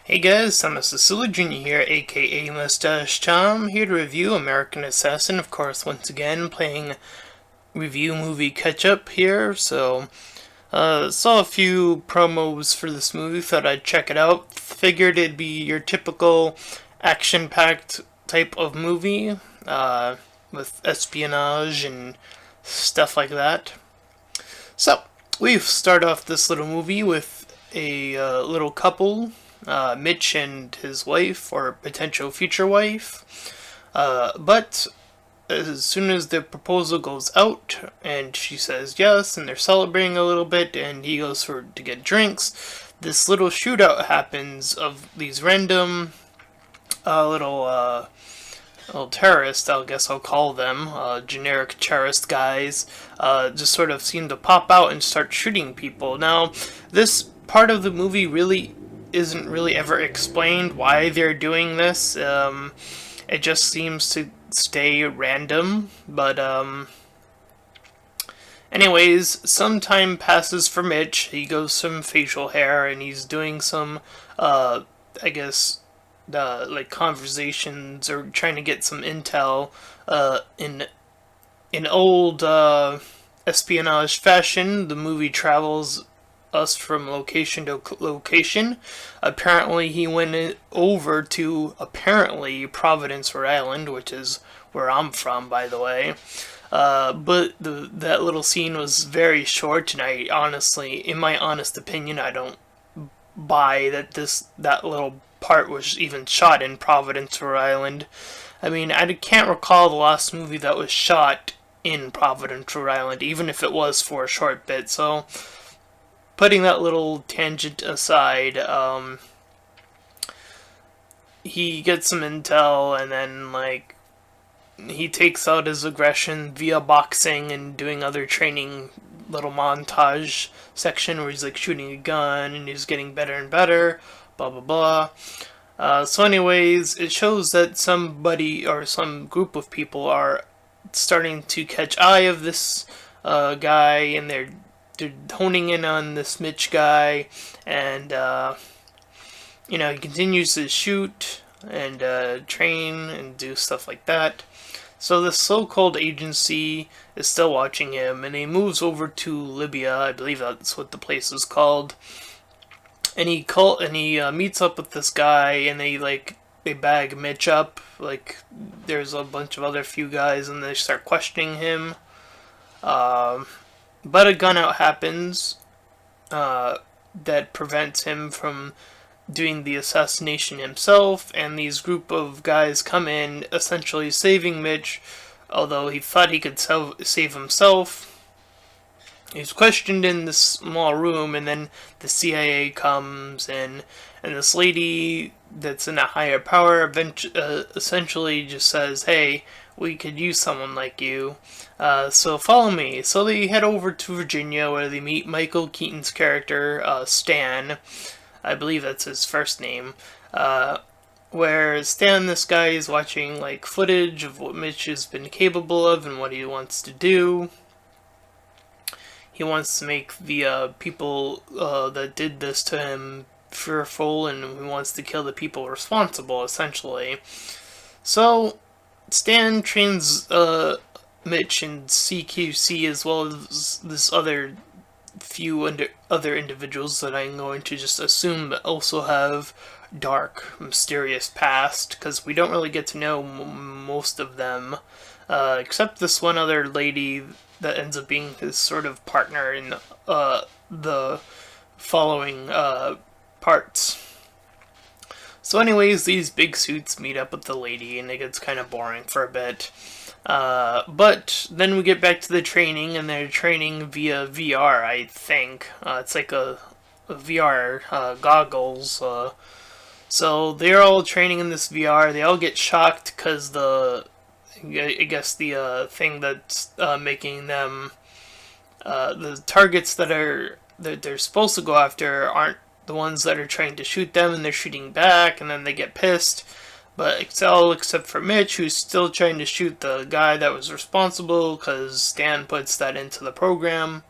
Hey guys, I'm Mr. Jr. here, aka Mustached. I'm here to review American Assassin, of course, once again, playing review movie catch-up here, saw a few promos for this movie, thought I'd check it out, figured it'd be your typical action-packed type of movie, with espionage and stuff like that. So, we start off this little movie with a little couple, Mitch and his wife, or potential future wife. But as soon as the proposal goes out, and she says yes, and they're celebrating a little bit, and he goes to get drinks, this little shootout happens of these random little terrorists, I guess I'll call them, generic terrorist guys, just sort of seem to pop out and start shooting people. Now, this part of the movie really isn't really ever explained why they're doing this. It just seems to stay random, but anyways, some time passes for Mitch. He goes some facial hair, and he's doing some, I guess, like conversations or trying to get some intel, in old espionage fashion. The movie travels us from location to location. Apparently, he went over to Providence, Rhode Island, which is where I'm from, by the way. But that little scene was very short, and I honestly, in my honest opinion, I don't buy that little part was even shot in Providence, Rhode Island. I mean, I can't recall the last movie that was shot in Providence, Rhode Island, even if it was for a short bit. So, putting that little tangent aside, he gets some intel, and then he takes out his aggression via boxing and doing other training little montage section where he's like shooting a gun and he's getting better and better, blah blah blah. So anyways, it shows that somebody or some group of people are starting to catch eye of this guy, and they're honing in on this Mitch guy, and he continues to shoot and train and do stuff like that. So this so-called agency is still watching him, and he moves over to Libya. I believe that's what the place is called. And he meets up with this guy, and they bag Mitch up. Like, there's a bunch of other few guys, and they start questioning him. But a gun out happens that prevents him from doing the assassination himself, and these group of guys come in, essentially saving Mitch, although he thought he could save himself. He's questioned in this small room, and then the CIA comes, and this lady that's in a higher power essentially just says, hey, we could use someone like you, so follow me. So they head over to Virginia, where they meet Micheal Keaton's character, Stan. I believe that's his first name. Where Stan, this guy, is watching footage of what Mitch has been capable of and what he wants to do. He wants to make the people that did this to him fearful, and he wants to kill the people responsible, essentially. So Stan trains Mitch in CQC, as well as this few other individuals that I'm going to just assume also have dark, mysterious past, because we don't really get to know most of them, except this one other lady that ends up being his sort of partner in the following parts. So anyways, these big suits meet up with the lady, and it gets kind of boring for a bit. But then we get back to the training, and they're training via VR, I think. It's like a VR goggles. So they're all training in this VR. They all get shocked because the thing that's making them the targets that they're supposed to go after aren't the ones that are trying to shoot them, and they're shooting back, and then they get pissed. But except for Mitch, who's still trying to shoot the guy that was responsible, because Stan puts that into the program.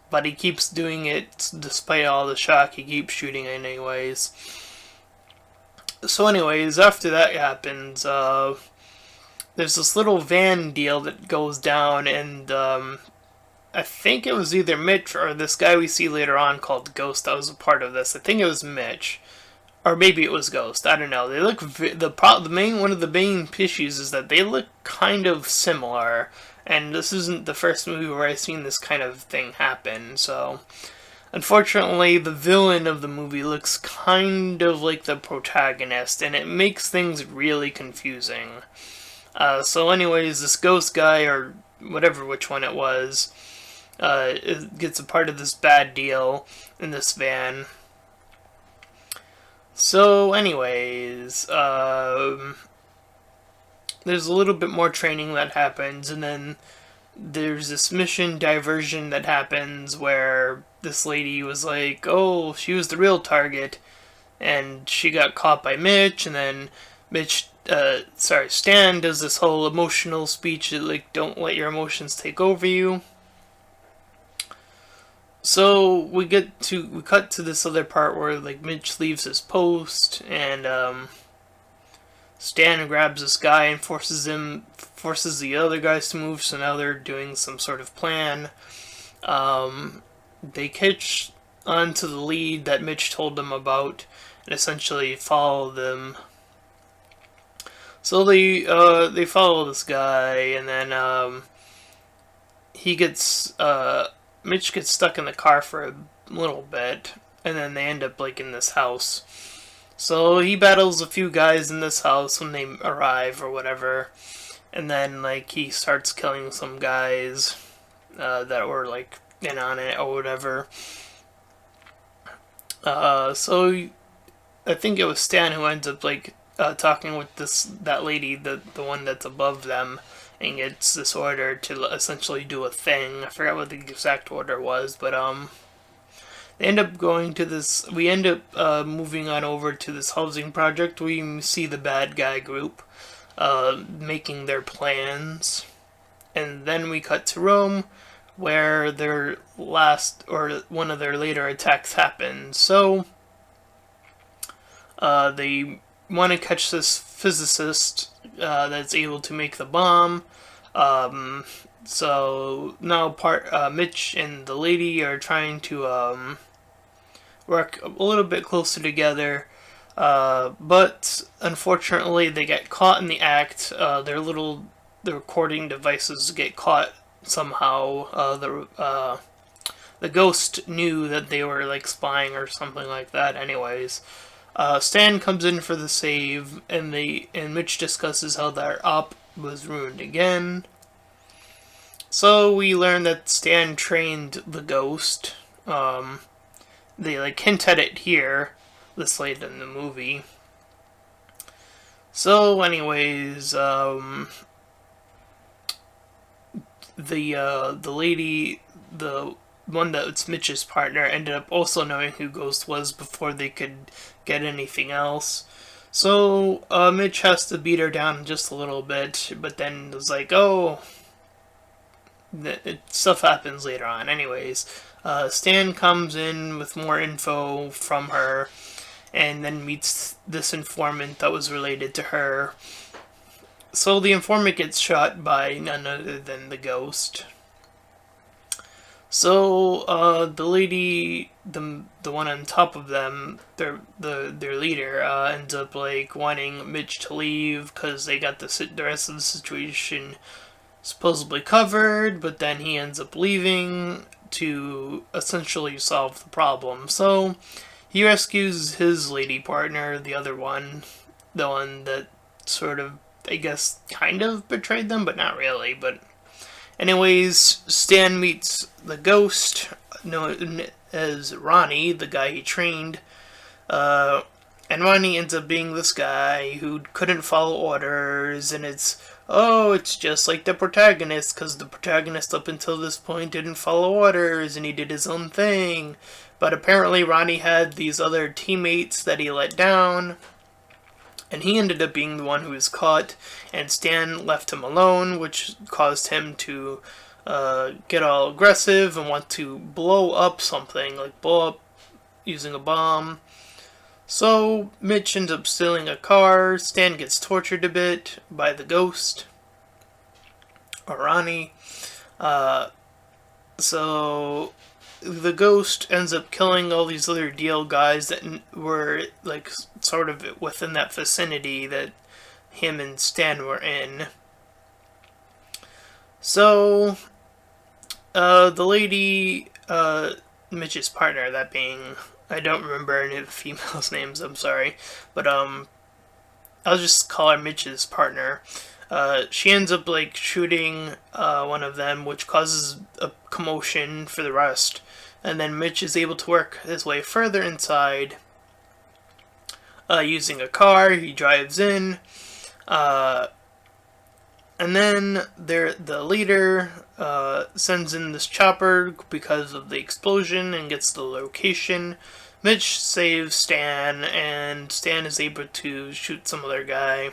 But he keeps doing it despite all the shock. He keeps shooting anyways. So anyways, after that happens, there's this little van deal that goes down, and I think it was either Mitch or this guy we see later on called Ghost that was a part of this. I think it was Mitch, or maybe it was Ghost. I don't know. They look the main one of the main issues is that they look kind of similar, and this isn't the first movie where I've seen this kind of thing happen. So, unfortunately, the villain of the movie looks kind of like the protagonist, and it makes things really confusing. So, anyways, this Ghost guy or whatever which one it was gets a part of this bad deal in this van. So, anyways, there's a little bit more training that happens, and then there's this mission diversion that happens where this lady was like, oh, she was the real target, and she got caught by Mitch, and then Stan does this whole emotional speech that, like, don't let your emotions take over you. So we cut to this other part where, like, Mitch leaves his post, and Stan grabs this guy and forces the other guys to move. So now they're doing some sort of plan. They catch onto the lead that Mitch told them about, and essentially follow them. So they follow this guy, and then Mitch gets stuck in the car for a little bit, and then they end up, like, in this house. So he battles a few guys in this house when they arrive or whatever, and then, like, he starts killing some guys that were, like, in on it or whatever. So I think it was Stan who ends up, like, talking with that lady, the one that's above them, and gets this order to essentially do a thing. I forgot what the exact order was, but they end up going to this. We end up moving on over to this housing project. We see the bad guy group making their plans, and then we cut to Rome, where their one of their later attacks happened. So they want to catch this physicist that's able to make the bomb. So now Mitch and the lady are trying to work a little bit closer together, but unfortunately they get caught in the act. The recording devices get caught somehow. The ghost knew that they were, like, spying or something like that. Anyways, Stan comes in for the save, and Mitch discusses how their op was ruined again. So we learn that Stan trained the ghost. They, like, hint at it here, this late in the movie. So, anyways, the lady, the one that's Mitch's partner, ended up also knowing who Ghost was before they could get anything else. So Mitch has to beat her down just a little bit, but then was like, oh, stuff happens later on. Anyways, Stan comes in with more info from her, and then meets this informant that was related to her. So the informant gets shot by none other than the ghost. So the lady, the one on top of them, their leader, ends up, like, wanting Mitch to leave because they got the rest of the situation supposedly covered, but then he ends up leaving to essentially solve the problem. So he rescues his lady partner, the other one, the one that sort of, I guess, kind of betrayed them, but not really. But anyways, Stan meets the ghost, known as Ronnie, the guy he trained, and Ronnie ends up being this guy who couldn't follow orders, and it's just like the protagonist, because the protagonist up until this point didn't follow orders, and he did his own thing. But apparently Ronnie had these other teammates that he let down, and he ended up being the one who was caught, and Stan left him alone, which caused him to get all aggressive and want to blow up something, like blow up using a bomb. So Mitch ends up stealing a car. Stan gets tortured a bit by the ghost, or Ronnie. Uh, so the ghost ends up killing all these other DL guys that were like sort of within that vicinity that him and Stan were in. So the lady, Mitch's partner, that being, I don't remember any of the females' names, I'm sorry, but I'll just call her Mitch's partner. She ends up like shooting one of them, which causes a commotion for the rest. And then Mitch is able to work his way further inside using a car. He drives in. And then the leader sends in this chopper because of the explosion and gets the location. Mitch saves Stan, and Stan is able to shoot some other guy.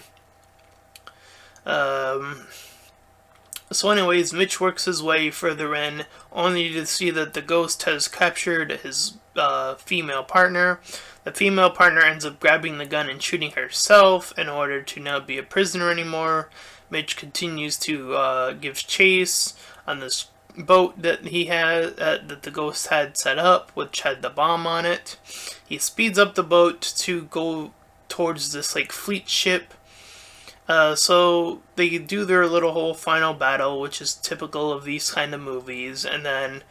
So anyways, Mitch works his way further in, only to see that the ghost has captured his female partner. The female partner ends up grabbing the gun and shooting herself in order to not be a prisoner anymore. Mitch continues to give chase on this boat that he had, that the ghost had set up, which had the bomb on it. He speeds up the boat to go towards this like fleet ship. So they do their little whole final battle, which is typical of these kind of movies, and then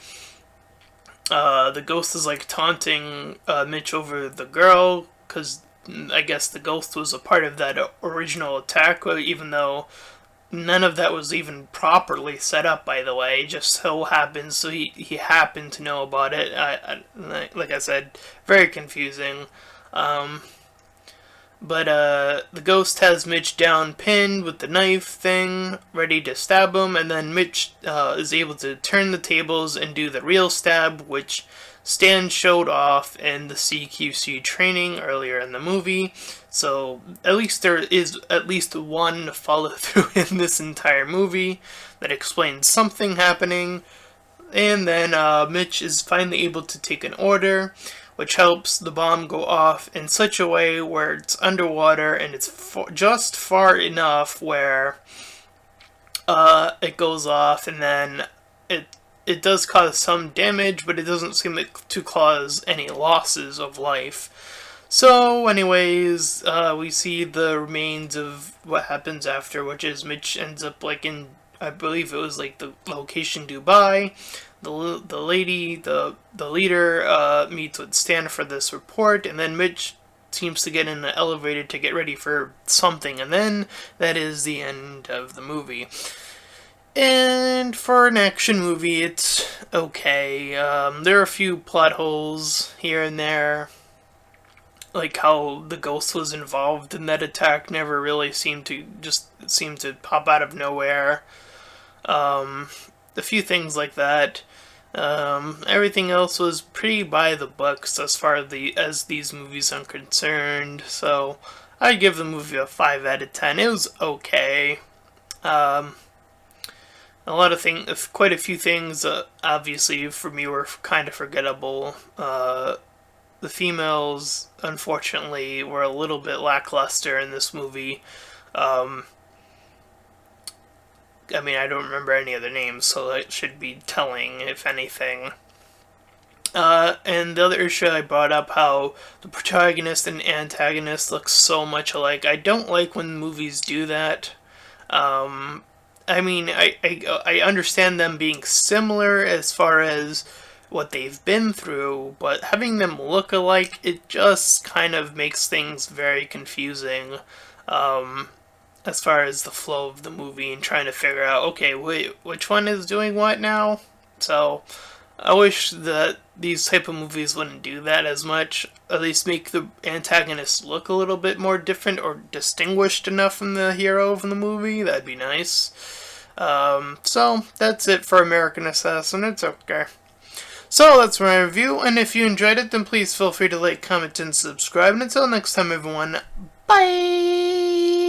the ghost is like taunting Mitch over the girl, because I guess the ghost was a part of that original attack, even though none of that was even properly set up, by the way. It just so happens, so he happened to know about it. Like I said, very confusing. But the ghost has Mitch down pinned with the knife thing, ready to stab him, and then Mitch is able to turn the tables and do the real stab, which Stan showed off in the CQC training earlier in the movie. So at least there is at least one follow through in this entire movie that explains something happening. And then Mitch is finally able to take an order, which helps the bomb go off in such a way where it's underwater and it's just far enough where it goes off, and then it does cause some damage, but it doesn't seem to cause any losses of life. So anyways, we see the remains of what happens after, which is Mitch ends up like in, I believe it was like the location Dubai. The lady, the leader, meets with Stan for this report, and then Mitch seems to get in the elevator to get ready for something, and then that is the end of the movie. And for an action movie, it's okay. There are a few plot holes here and there, like how the ghost was involved in that attack never really seemed to pop out of nowhere. A few things like that. Everything else was pretty by the books as far as these movies are concerned. So I'd give the movie a 5 out of 10. It was okay. Quite a few things, obviously for me were kind of forgettable. The females, unfortunately, were a little bit lackluster in this movie. I mean, I don't remember any of the names, so that should be telling, if anything. And the other issue I brought up, how the protagonist and antagonist look so much alike. I don't like when movies do that. I mean, I understand them being similar as far as what they've been through, but having them look alike, it just kind of makes things very confusing. As far as the flow of the movie and trying to figure out, okay, wait, which one is doing what now? So, I wish that these type of movies wouldn't do that as much. At least make the antagonist look a little bit more different or distinguished enough from the hero of the movie. That'd be nice. So, that's it for American Assassin. It's okay. So, that's my review, and if you enjoyed it, then please feel free to like, comment, and subscribe. And until next time, everyone, bye!